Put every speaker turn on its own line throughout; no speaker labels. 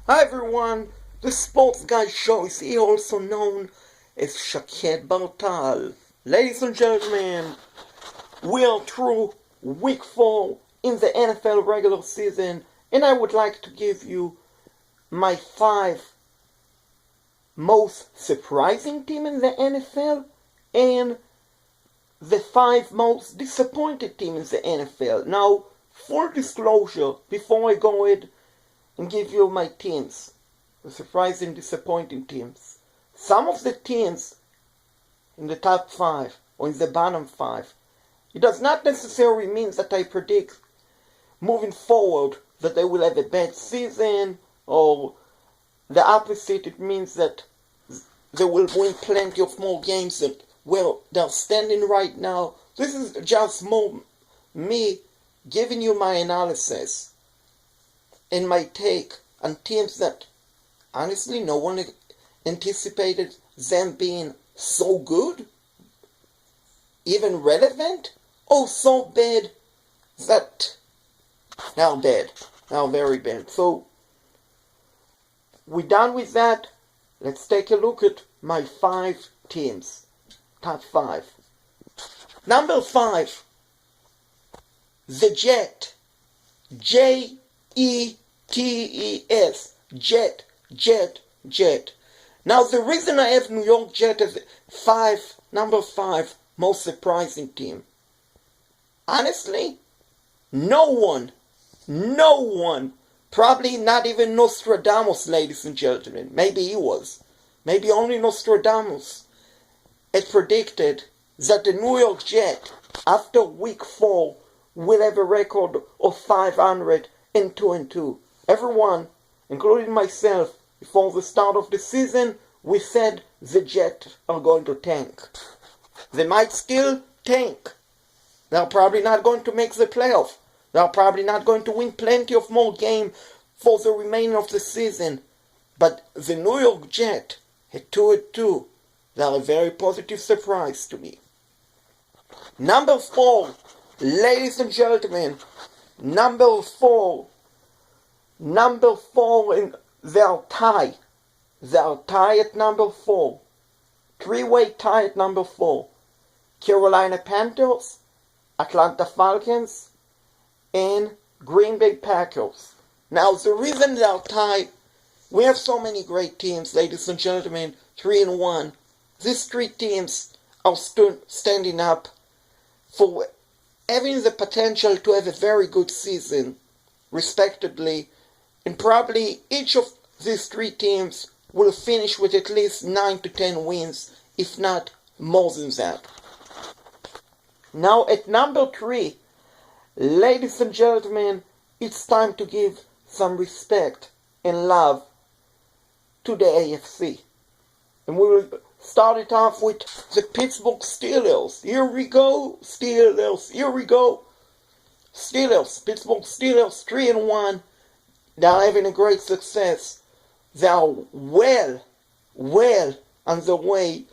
Hi everyone, the Sports Guy Show is here, also known as Shaked Bartal. Ladies and gentlemen, we are through week 4 in the NFL regular season, and I would like to give you my 5 most surprising team in the NFL and the 5 most disappointed team in the NFL. Now, full disclosure, before I go ahead and give you my teams, the surprising, disappointing teams. Some of the teams in the top 5 or in the bottom 5, it does not necessarily mean that I predict moving forward that they will have a bad season, or the opposite. It means that they will win plenty of more games than where they're standing right now. This is just more me giving you my analysis and my take on teams that honestly no one anticipated them being so good, even relevant, or so bad that now bad, now very bad. So we're done with that. Let's take a look at my 5 teams, top 5. Number 5, the Jet, Jets, Jet. Now the reason I have New York Jet as number 5 most surprising team, honestly, no one, probably not even Nostradamus, ladies and gentlemen, maybe he was, maybe only Nostradamus, had predicted that the New York Jet, after week 4, will have a record of 502-2. Everyone, including myself, before the start of the season, we said the Jets are going to tank. They might still tank. They're probably not going to make the playoff. They're probably not going to win plenty of more games for the remainder of the season. But the New York Jets at 2-2. They're a very positive surprise to me. Number 4, ladies and gentlemen, number 4, and they're tied. They're tied at number 4. 3-way tie at number 4. Carolina Panthers, Atlanta Falcons, and Green Bay Packers. Now, the reason they're tied, we have so many great teams, ladies and gentlemen, 3-1. These 3 teams are standing up for having the potential to have a very good season, respectively, and probably each of these 3 teams will finish with at least 9 to 10 wins, if not more than that. Now at number 3, ladies and gentlemen, it's time to give some respect and love to the AFC. And we will start it off with the Pittsburgh Steelers. Here we go, Steelers. Here we go. Steelers, Pittsburgh Steelers, 3-1. They're having a great success. They're well on the way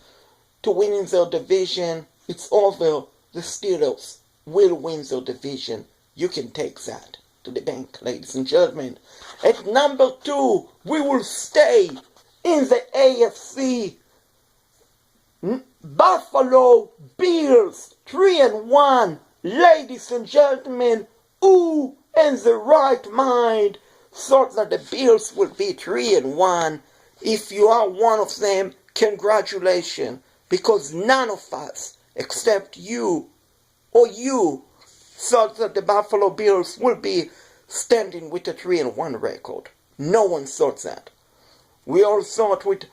to winning their division. It's over. The Steelers will win their division. You can take that to the bank, ladies and gentlemen. At number 2, we will stay in the AFC. Buffalo Bills, 3-1. Ladies and gentlemen, who in the right mind thought that the Bills would be 3-1? If you are one of them, congratulations, because none of us, except you, thought that the Buffalo Bills would be standing with a 3-1 record. No one thought that. We all thought with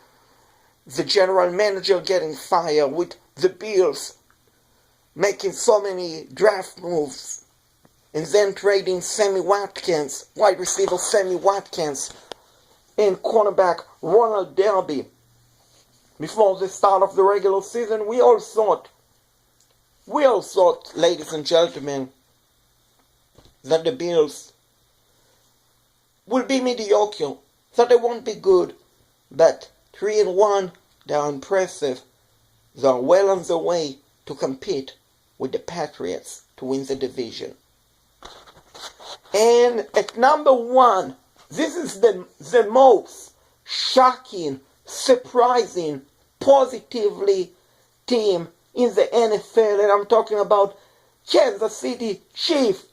the general manager getting fired, with the Bills making so many draft moves, and then trading Sammy Watkins, wide receiver Sammy Watkins, and cornerback Ronald Darby before the start of the regular season. We all thought, ladies and gentlemen, that the Bills will be mediocre, that they won't be good, but 3-1, they're impressive. They're well on their way to compete with the Patriots to win the division. And at number 1, This is the most shocking, surprising, positively team in the NFL, and I'm talking about Kansas City Chiefs.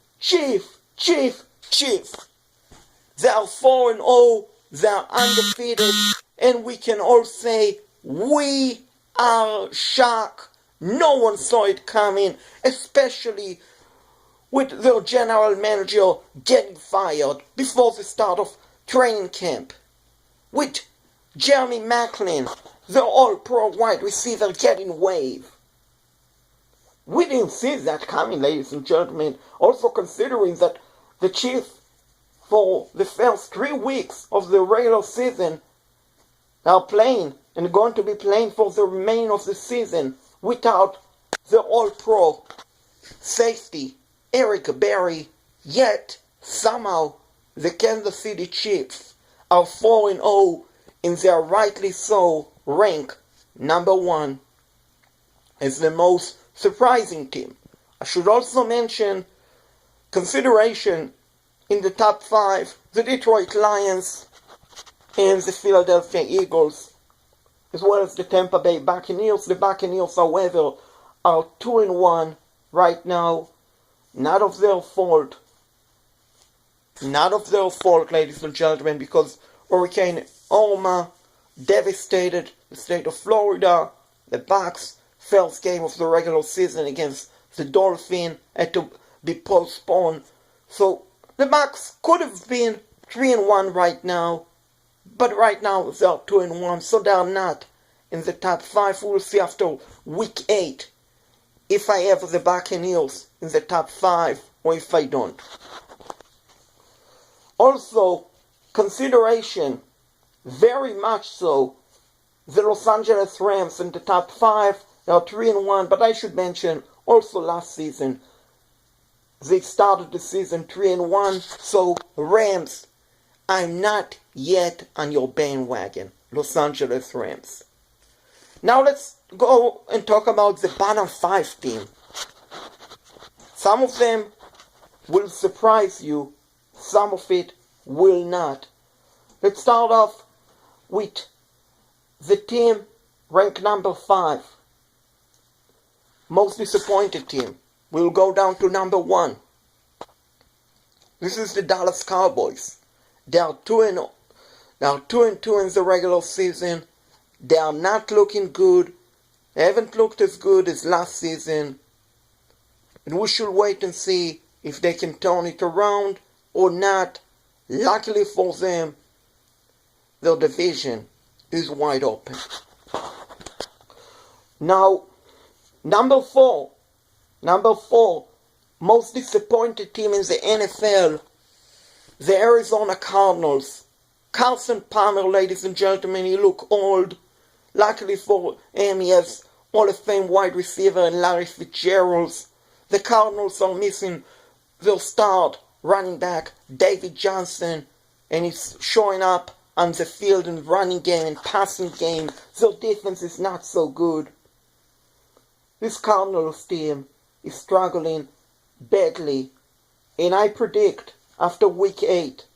They are 4-0, they are undefeated, and we can all say we are shocked. No one saw it coming, especially with their general manager getting fired before the start of training camp. With Jeremy Maclin, the all-pro wide receiver, getting waived. We didn't see that coming, ladies and gentlemen. Also considering that the Chiefs, for the first 3 weeks of the regular season, are playing and going to be playing for the remainder of the season without the all-pro safety Eric Berry. Yet somehow the Kansas City Chiefs are 4-0 and they are rightly so ranked number 1 as the most surprising team. I should also mention consideration in the top 5, the Detroit Lions and the Philadelphia Eagles, as well as the Tampa Bay Buccaneers. The Buccaneers, however, are 2-1 right now. Not of their fault. Not of their fault, ladies and gentlemen, because Hurricane Irma devastated the state of Florida. The Bucs' first game of the regular season against the Dolphins had to be postponed. So the Bucs could have been 3-1 right now, but right now they are 2-1, so they are not in the top 5. We'll see after week 8 if I have the Buccaneers in the top 5 or if I don't. Also, consideration, very much so, the Los Angeles Rams in the top 5. They are 3-1, but I should mention also last season they started the season 3-1. So Rams, I'm not yet on your bandwagon, Los Angeles Rams. Now let's go and talk about the bottom 5 team. Some of them will surprise you, some of it will not. Let's start off with the team ranked number 5. Most disappointed team. We'll go down to number 1. This is the Dallas Cowboys. They are 2-0. They are 2-2 in the regular season. They are not looking good. They haven't looked as good as last season. And we should wait and see if they can turn it around or not. Luckily for them, their division is wide open. Now, number 4, most disappointed team in the NFL, the Arizona Cardinals. Carson Palmer, ladies and gentlemen, he look old. Luckily for him, he has Hall of Fame wide receiver and Larry Fitzgerald. The Cardinals are missing their start running back, David Johnson, and he's showing up on the field in running game and passing game. Their defense is not so good. This Cardinals team is struggling badly, and I predict after week 8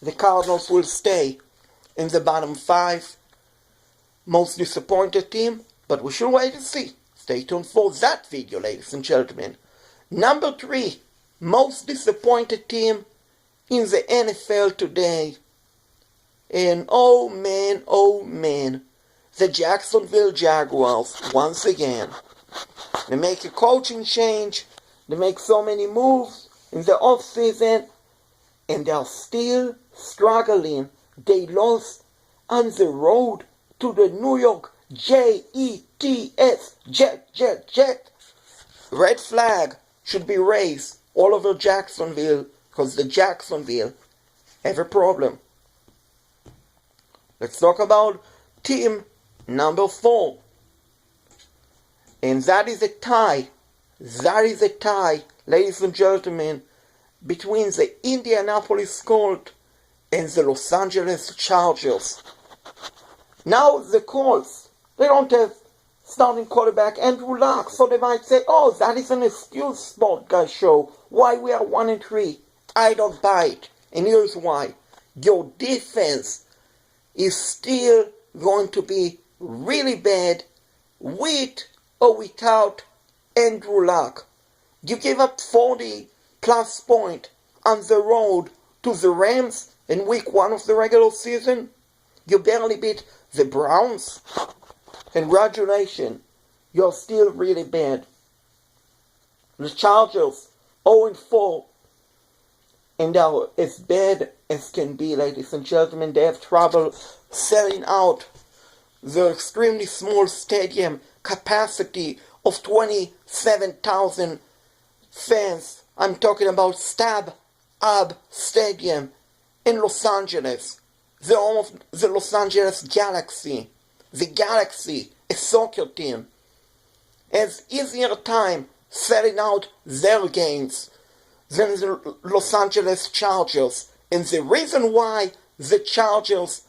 the Cardinals will stay in the bottom 5. Most disappointed team, but we should wait and see. Stay tuned for that video, ladies and gentlemen. Number 3, most disappointed team in the NFL today. And oh man, the Jacksonville Jaguars once again. They make a coaching change, they make so many moves in the offseason, and they are still struggling. They lost on the road to the New York Jets, Jet. Red flag should be raised all over Jacksonville, because the Jacksonville have a problem. Let's talk about team number 4. And that is a tie. Ladies and gentlemen, between the Indianapolis Colts and the Los Angeles Chargers. Now the Colts, they don't have starting quarterback Andrew Luck, so they might say, oh, that is an excuse, Sport Guy Show, why we are 1-3. I don't buy it, and here's why. your defense is still going to be really bad with or without Andrew Luck. You gave up 40 plus points on the road to the Rams in week 1 of the regular season. You barely beat the Browns. Congratulations, you're still really bad. The Chargers 0-4, and are as bad as can be, ladies and gentlemen. They have trouble selling out the extremely small stadium capacity of 27,000 fans. I'm talking about StubHub Stadium in Los Angeles, the home of the Los Angeles Galaxy. The Galaxy, a soccer team, has easier time selling out their games than the Los Angeles Chargers. And the reason why the Chargers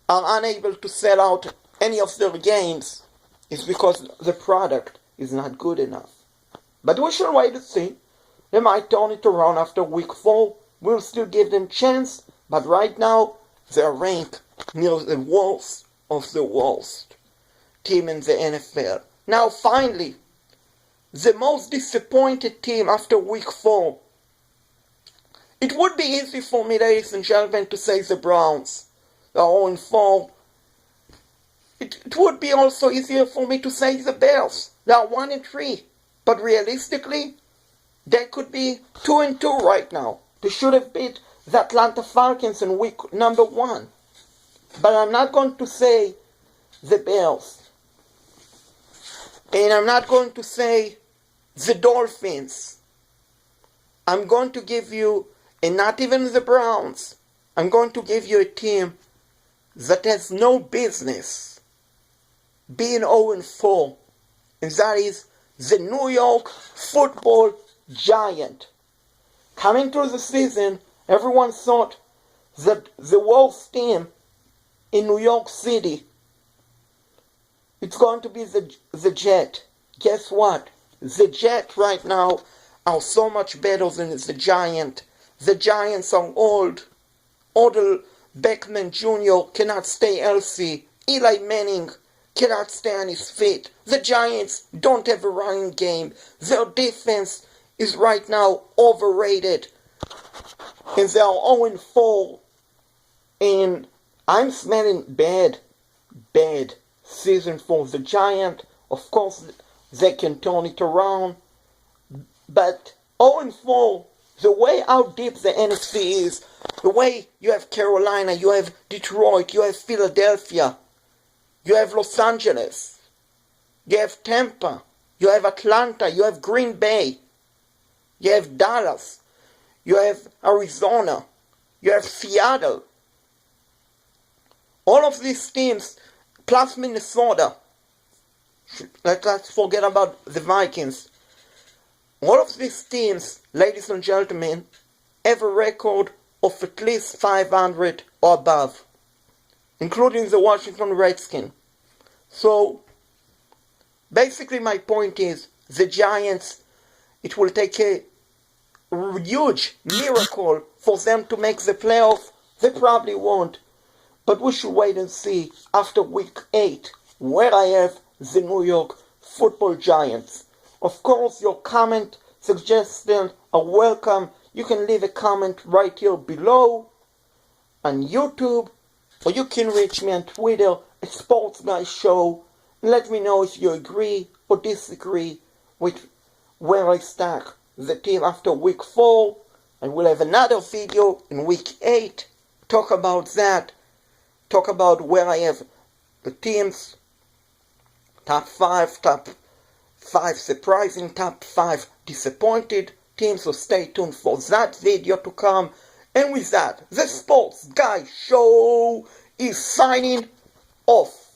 are unable to sell out any of their games is because the product is not good enough. But we shall wait to see. They might turn it around after week 4. We'll still give them chance, but right now they're ranked near the worst of the worst team in the NFL. Now finally, the most disappointed team after week 4. It would be easy for me, ladies and gentlemen, to say the Browns. They're 0-4. It would be also easier for me to say the Bears. They are 1-3. But realistically, they could be 2-2 right now. They should have beat the Atlanta Falcons in week number 1. But I'm not going to say the Bears. And I'm not going to say the Dolphins. I'm going to give you, and not even the Browns, I'm going to give you a team that has no business being 0-4. And that is the New York Football Giants. Coming through the season, everyone thought that the worst team in New York City, it's going to be the Jets. Guess what? The Jets right now are so much better than the Giants. The Giants are old. Odell Beckham Jr. cannot stay healthy. Eli Manning cannot stay on his feet. The Giants don't have a running game. Their defense is right now overrated. And they are 0-4. And I'm smelling bad season for the Giants. Of course, they can turn it around. But 0-4, the way how deep the NFC is, the way you have Carolina, you have Detroit, you have Philadelphia, you have Los Angeles, you have Tampa, you have Atlanta, you have Green Bay, you have Dallas, you have Arizona, you have Seattle. All of these teams, plus Minnesota. Let's forget about the Vikings. All of these teams, ladies and gentlemen, have a record of at least 500 or above, including the Washington Redskins. So, basically my point is, the Giants, it will take a huge miracle for them to make the playoffs. They probably won't. But we should wait and see after week 8 where I have the New York Football Giants. Of course, your comment, suggestions are welcome. You can leave a comment right here below on YouTube, or you can reach me on Twitter at Sports Guy Show, and let me know if you agree or disagree with where I stack the team after week 4. And we'll have another video in week 8. Talk about that. Talk about where I have the teams. Top 5 surprising, top 5 disappointed teams. So stay tuned for that video to come. And with that, the Sports Guy Show is signing off.